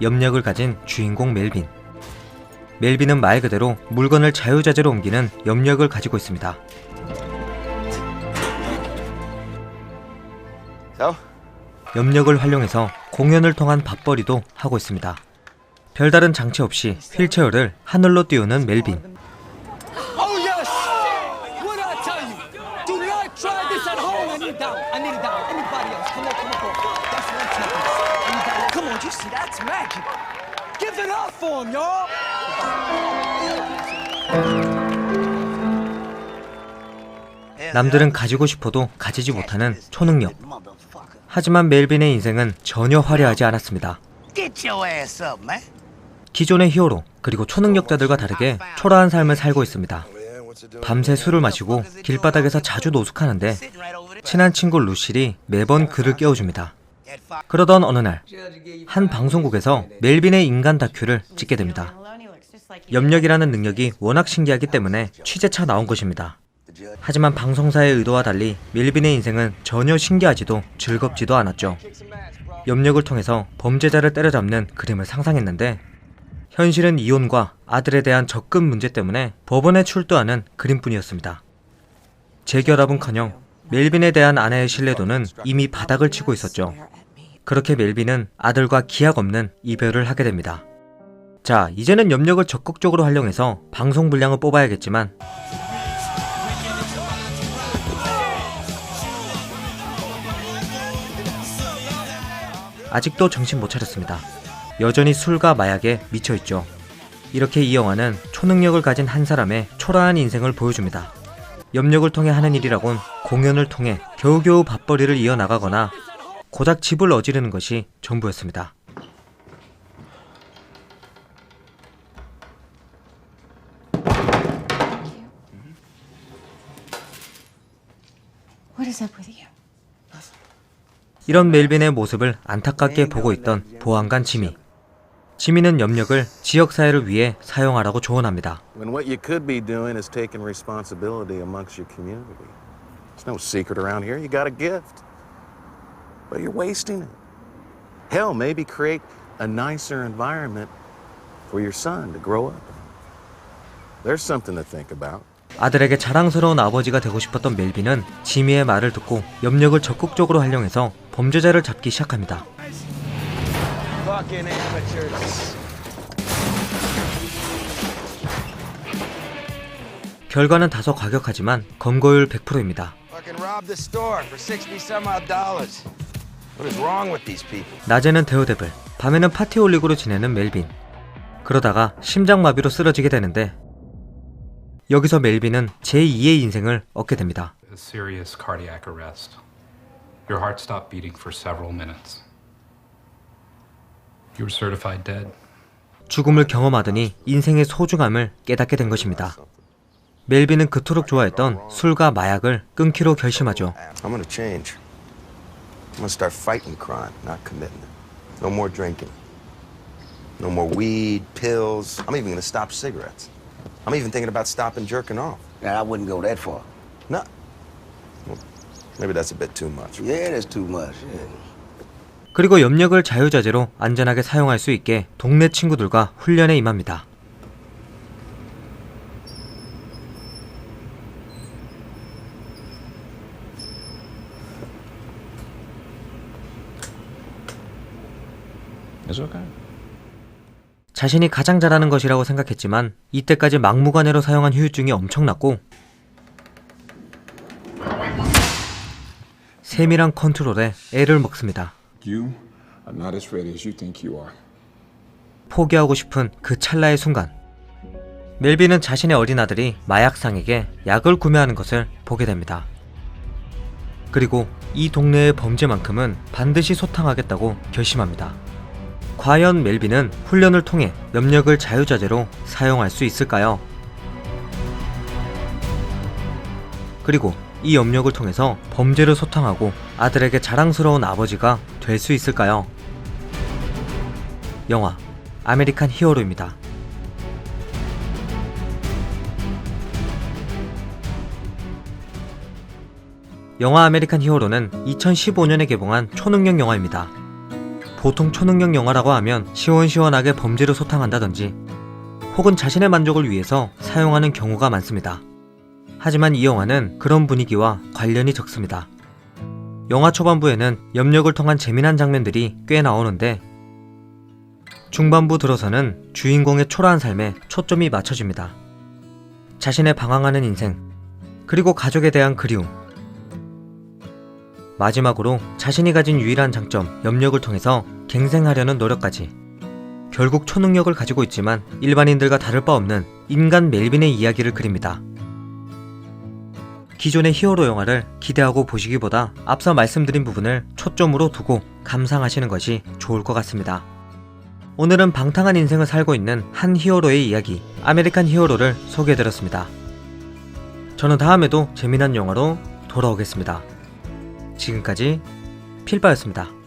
염력을 가진 주인공 멜빈. 멜빈은 말 그대로 물건을 자유자재로 옮기는 염력을 가지고 있습니다. 염력을 활용해서 공연을 통한 밥벌이도 하고 있습니다. 별다른 장치 없이 휠체어를 하늘로 띄우는 멜빈. 남들은 가지고 싶어도 가지지 못하는 초능력. 하지만 멜빈의 인생은 전혀 화려하지 않았습니다. 기존의 히어로 그리고 초능력자들과 다르게 초라한 삶을 살고 있습니다. 밤새 술을 마시고 길바닥에서 자주 노숙하는데 친한 친구 루실이 매번 그를 깨워줍니다. 그러던 어느 날 한 방송국에서 멜빈의 인간 다큐를 찍게 됩니다. 염력이라는 능력이 워낙 신기하기 때문에 취재차 나온 것입니다. 하지만 방송사의 의도와 달리 멜빈의 인생은 전혀 신기하지도 즐겁지도 않았죠. 염력을 통해서 범죄자를 때려잡는 그림을 상상했는데 현실은 이혼과 아들에 대한 적금 문제 때문에 법원에 출두하는 그림뿐이었습니다. 재결합은커녕 멜빈에 대한 아내의 신뢰도는 이미 바닥을 치고 있었죠. 그렇게 멜빈은 아들과 기약 없는 이별을 하게 됩니다. 자, 이제는 염력을 적극적으로 활용해서 방송 분량을 뽑아야겠지만 아직도 정신 못 차렸습니다. 여전히 술과 마약에 미쳐있죠. 이렇게 이 영화는 초능력을 가진 한 사람의 초라한 인생을 보여줍니다. 염력을 통해 하는 일이라곤 공연을 통해 겨우겨우 밥벌이를 이어나가거나 고작 집을 어지르는 것이 전부였습니다. 이런 멜빈의 모습을 안타깝게 보고 있던 보안관 지미. 지미는 염력을 지역사회를 위해 사용하라고 조언합니다. When what you could be doing is taking responsibility amongst your community. There's no secret around here. You got a gift. But you're wasting it. Hell, maybe create a nicer environment for your son to grow up in. There's something to think about. 아들에게 자랑스러운 아버지가 되고 싶었던 멜빈은 지미의 말을 듣고 염력을 적극적으로 활용해서 범죄자를 잡기 시작합니다. 결과는 다소 과격하지만 검거율 100%입니다. 낮에는 데어데블, 밤에는 파티올릭으로 지내는 멜빈. 그러다가 심장마비로 쓰러지게 되는데 여기서 멜빈은 제2의 인생을 얻게 됩니다. Serious cardiac arrest. Your heart stopped beating for several minutes. You were certified dead. 죽음을 경험하더니 인생의 소중함을 깨닫게 된 것입니다. 멜빈은 그토록 좋아했던 술과 마약을 끊기로 결심하죠. I'm gonna change. I'm gonna start fighting crime, not committing it. No more drinking. No more weed, pills. I'm even gonna stop cigarettes. I'm even thinking about stopping jerking off. I wouldn't go that far. No. Well, maybe that's a bit too much. Yeah, that's too much. Yeah. 그리고 염력을 자유자재로 안전하게 사용할 수 있게 동네 친구들과 훈련에 임합니다. It's okay. 자신이 가장 잘하는 것이라고 생각했지만 이때까지 막무가내로 사용한 후유증이 엄청났고 세밀한 컨트롤에 애를 먹습니다. You are not as ready as you think you are. 포기하고 싶은 그 찰나의 순간 멜빈은 자신의 어린 아들이 마약상에게 약을 구매하는 것을 보게 됩니다. 그리고 이 동네의 범죄만큼은 반드시 소탕하겠다고 결심합니다. 과연 멜빈은 훈련을 통해 염력을 자유자재로 사용할 수 있을까요? 그리고 이 염력을 통해서 범죄를 소탕하고 아들에게 자랑스러운 아버지가 될 수 있을까요? 영화 아메리칸 히어로입니다. 영화 아메리칸 히어로는 2015년에 개봉한 초능력 영화입니다. 보통 초능력 영화라고 하면 시원시원하게 범죄를 소탕한다든지 혹은 자신의 만족을 위해서 사용하는 경우가 많습니다. 하지만 이 영화는 그런 분위기와 관련이 적습니다. 영화 초반부에는 염력을 통한 재미난 장면들이 꽤 나오는데 중반부 들어서는 주인공의 초라한 삶에 초점이 맞춰집니다. 자신의 방황하는 인생, 그리고 가족에 대한 그리움, 마지막으로 자신이 가진 유일한 장점, 염력을 통해서 갱생하려는 노력까지. 결국 초능력을 가지고 있지만 일반인들과 다를 바 없는 인간 멜빈의 이야기를 그립니다. 기존의 히어로 영화를 기대하고 보시기보다 앞서 말씀드린 부분을 초점으로 두고 감상하시는 것이 좋을 것 같습니다. 오늘은 방탕한 인생을 살고 있는 한 히어로의 이야기, 아메리칸 히어로를 소개해드렸습니다. 저는 다음에도 재미난 영화로 돌아오겠습니다. 지금까지 필바였습니다.